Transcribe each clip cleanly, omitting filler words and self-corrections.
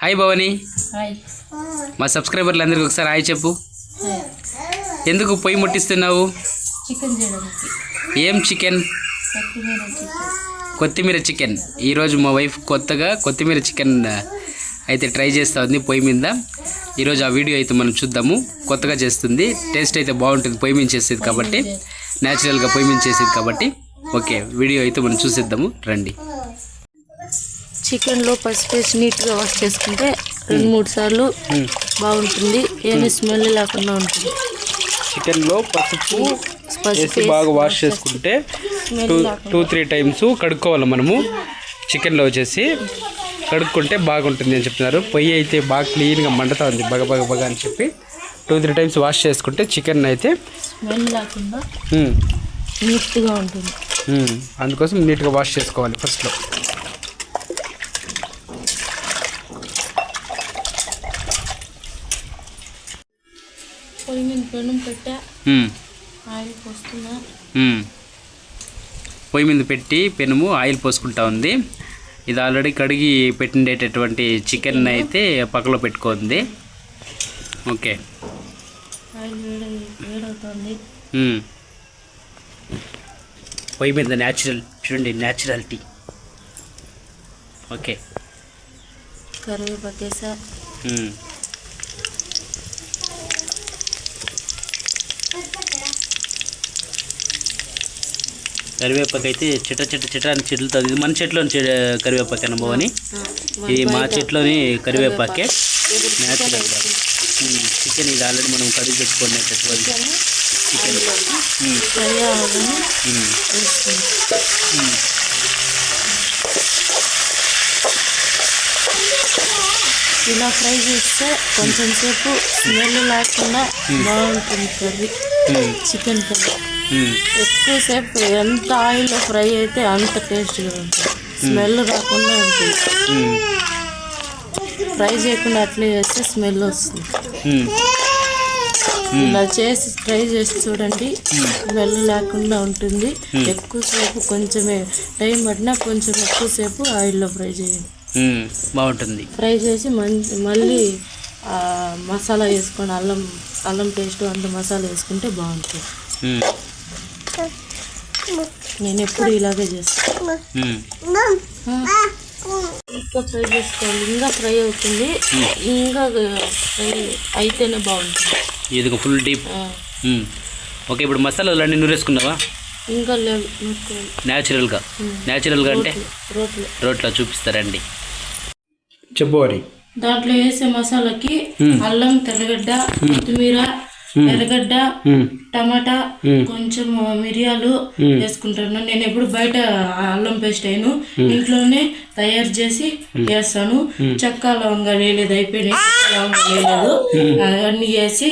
Hi Bhavani, hi. మా సబ్స్క్రైబర్లు అందరికి ఒకసారి హాయ్ చెప్పు. ఎందుకు పొయ్యి ముట్టిస్తున్నావు? చికెన్ చేయడానికి. ఏం చికెన్? కొత్తిమీర చికెన్. ఈరోజు మా వైఫ్ కొత్తగా కొత్తిమీర చికెన్ అయితే ట్రై చేస్తూ ఉంది పొయ్యి మీద. ఈరోజు ఆ వీడియో అయితే మనం చూద్దాము. కొత్తగా చేస్తుంది, టేస్ట్ అయితే బాగుంటుంది. పొయ్యి మీద చేసేది కాబట్టి, న్యాచురల్గా పొయ్యి మీద చేసేది కాబట్టి. ఓకే, వీడియో అయితే మనం చూసేద్దాము, రండి. చికెన్లో పసుపు వేసి నీట్గా వాష్ చేసుకుంటే 2-3 సార్లు బాగుంటుంది. ఏమి స్మెల్ లేకుండా ఉంటుంది. చికెన్లో పసుపు వేసి బాగా వాష్ చేసుకుంటే 2-3 టైమ్స్ కడుక్కోవాలి మనము. చికెన్లో వచ్చేసి కడుక్కుంటే బాగుంటుంది అని చెప్తున్నారు. పొయ్యి అయితే బాగా క్లీన్గా మండుతూ ఉంది, బగ బగ బగ అని చెప్పి 2-3 టైమ్స్ వాష్ చేసుకుంటే చికెన్ అయితే స్మెల్ లేకుండా నీట్గా ఉంటుంది. అందుకోసం నీట్గా వాష్ చేసుకోవాలి ఫస్ట్లో. పొయ్యి మీద పెనం పెట్టా, ఆయిల్ పోస్తున్నా. పొయ్యి మీద పెట్టి పెనుము ఆయిల్ పోసుకుంటా ఉంది. ఇది ఆల్రెడీ కడిగి పెట్టిండేటటువంటి చికెన్ అయితే పక్కలో పెట్టుకుంది. ఓకే, ఆయిల్ వేడవుతుంది. పొయ్యి మీద న్యాచురల్ చూడండి, న్యాచురాలిటీ. ఓకే, కరివేపాకు వేసా. కరివేపాకు అయితే చిట్ట అని చెట్లుతుంది. ఇది మన చెట్లోని కరివేపాకు అనుభవని, ఇది మా చెట్లోని కరివేపాకే న్యాచురల్గా. చికెన్ ఇది ఆల్రెడీ మనం కడిగి పెట్టుకునేటటువంటి చికెన్. ఇలా ఫ్రై చేస్తే కొంచెం సేపు స్మెల్ లేకుండా బాగుంటుంది కర్రీ, చికెన్ కర్రీ. ఎక్కువసేపు ఎంత ఆయిల్లో ఫ్రై అయితే అంత టేస్ట్గా ఉంటుంది, స్మెల్ రాకుండా ఉంటుంది. ఫ్రై చేయకుండా అట్లే చేస్తే స్మెల్ వస్తుంది. ఇలా చేసి ట్రై చేసి చూడండి, స్మెల్ లేకుండా ఉంటుంది. ఎక్కువసేపు కొంచెమే టైం పట్టినా కొంచెం ఎక్కువసేపు ఆయిల్లో ఫ్రై చేయండి, బాగుంటుంది. ఫ్రై చేసి మళ్ళీ మసాలా వేసుకొని అల్లం పేస్ట్ అంత మసాలా వేసుకుంటే బాగుంటుంది. నేను ఎప్పుడు ఇలాగే చేస్తాను. ఇంకా ఫ్రై చేసుకోవాలి, ఇంకా ఫ్రై అవుతుంది. ఇంకా ఫ్రై అయితేనే బాగుంటుంది. ఇది ఫుల్ డీప్. ఓకే, ఇప్పుడు మసాలాలు అన్నీ నూరేసుకున్నావా? ఇంకా లేదు, న్యాచురల్గా అంటే రోట్లో చూపిస్తారండి. చెప్పు. దాంట్లో వేసే మసాలాకి అల్లం, తెల్లగడ్డ, కొత్తిమీర, ఎర్రగడ్డ, టమాటా, కొంచెం మిరియాలు వేసుకుంటాను. నేను ఎప్పుడు బయట అల్లం పేస్ట్ అయిను, ఇంట్లోనే తయారు చేసి వేస్తాను. చెక్క లవంగా వేయలేదు, అయిపోయినాయి. వేయలేదు, అవన్నీ వేసి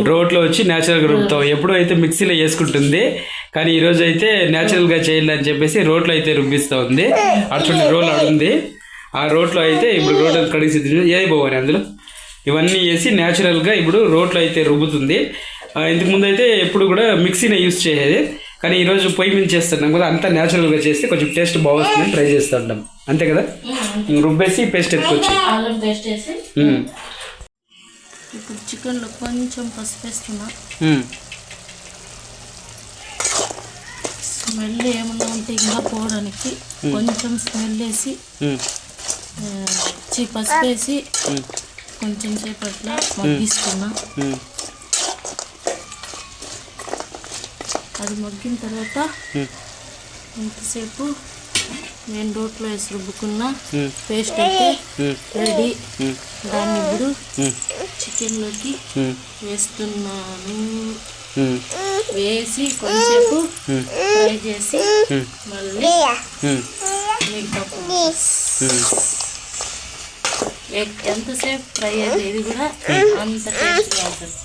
రోట్లో వచ్చి న్యాచురల్గా రుబ్బుతాం. ఎప్పుడు అయితే మిక్సీలో వేసుకుంటుంది, కానీ ఈరోజు అయితే న్యాచురల్గా చేయాలని చెప్పేసి రోట్లో అయితే రుబ్బిస్తూ ఉంది. అటువంటి రోల్ ఆడుంది. ఆ రోట్లో అయితే ఇప్పుడు రోట్లో కడిగి సిద్ధం ఏది పోవాలి అందులో ఇవన్నీ వేసి న్యాచురల్గా ఇప్పుడు రోట్లో అయితే రుబ్బుతుంది. ఇంతకుముందు అయితే ఎప్పుడు కూడా మిక్సీనే యూజ్ చేసేది, కానీ ఈరోజు పొయ్యి మీద చేస్తున్నాం కదా, అంతా న్యాచురల్గా చేస్తే కొంచెం టేస్ట్ బాగుంటుందని ట్రై చేస్తూ ఉంటాం. అంతే కదా, రుబ్బేసి పేస్ట్ ఎత్తుకొచ్చి. ఇప్పుడు చికెన్లో కొంచెం పసుపు వేస్తున్నా. స్మెల్ ఏమన్నా ఉంటే ఇంకా పోవడానికి కొంచెం స్మెల్ వేసి పసుపు వేసి కొంచెం సేపు అట్లా మగ్గిస్తున్నా. అది మగ్గిన తర్వాత ఇంతసేపు నేను రోట్లో వేసి రుబ్బుకున్న పేస్ట్ అయితే రెడీ. దాన్ని ఇప్పుడు చికెన్లోకి వేస్తున్నాను. వేసి కొంచెంసేపు ఫ్రై చేసి మళ్ళీ ఎంతసేపు ఫ్రై అయితే ఇది కూడా అంత టేస్ట్గా ఉంటుంది.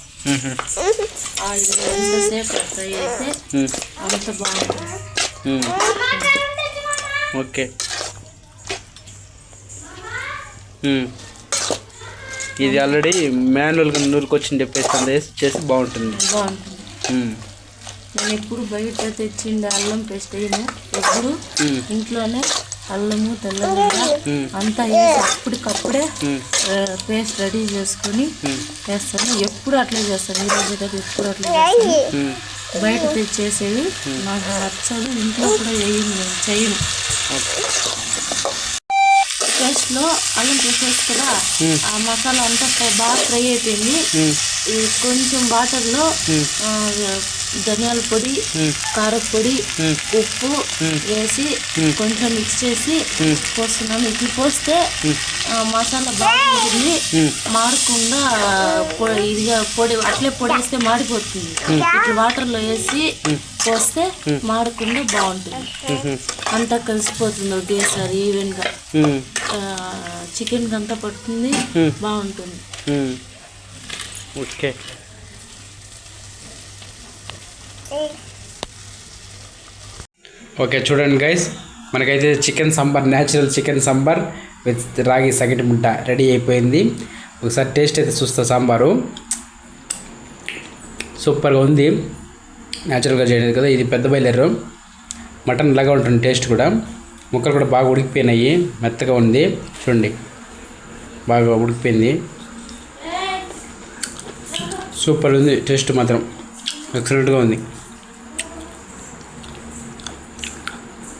ఆయిల్ ఎంతసేపు ఫ్రై అయితే అంత బాగుంటుంది. ఓకే, ఇది ఆల్రెడీ మాన్యువల్గా నూరుకొచ్చి చెప్పేసి చేసి బాగుంటుంది. నేను ఎప్పుడు బయట తెచ్చిండే అల్లం పేస్ట్ వేయను, ఎప్పుడు ఇంట్లోనే అల్లము తెల్లగడ్డ అంతా వేసి అప్పటికప్పుడే పేస్ట్ రెడీ చేసుకొని వేస్తాను. ఎప్పుడు అట్లే చేస్తాను, ఈరోజు కదా ఎప్పుడు అట్లే చేస్తాను. బయట తెచ్చేసేవి నాకు నచ్చదు, ఇంట్లో కూడా చేయను. పేస్ట్లో అల్లం పేస్ట్ కదా, ఆ మసాలా అంతా బాగా ఫ్రై అయిపోయింది. కొంచెం వాటర్లో ధనియాల పొడి, కారపొడి, ఉప్పు వేసి కొంచెం మిక్స్ చేసి పోస్తున్నాను. ఇట్లా పోస్తే మసాలా బాగా ఉంటుంది, మాడకుండా ఇదిగా పొడి అట్లే పొడిస్తే మాడిపోతుంది. ఇట్లా వాటర్లో వేసి పోస్తే మాడకుండా బాగుంటుంది, అంతా కలిసిపోతుంది ఒకేసారి ఈవెన్గా. చికెన్కి అంతా పడుతుంది, బాగుంటుంది. ఓకే, ఓకే చూడండి గైస్, మనకైతే chicken sambar, natural chicken sambar with రాగి సగటి ముట్ట రెడీ అయిపోయింది. ఒకసారి టేస్ట్ అయితే చూస్తా. సాంబారు సూపర్గా ఉంది, న్యాచురల్గా చేయలేదు కదా. ఇది పెద్ద బాయిలర్ మటన్ లాగా ఉంటుంది టేస్ట్ కూడా. ముక్కలు కూడా బాగా ఉడికిపోయినాయి, మెత్తగా ఉంది చూడండి, బాగా ఉడికిపోయింది. సూపర్ ఉంది, టేస్ట్ మాత్రం ఎక్సలెంట్గా ఉంది.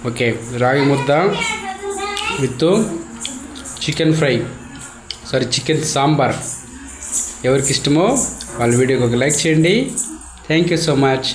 ఓకే, రాగి ముద్ద with chicken fry, chicken sambar. ఎవరికి ఇష్టమో వాళ్ళ వీడియోకి ఒక లైక్ చేయండి. Thank you so much.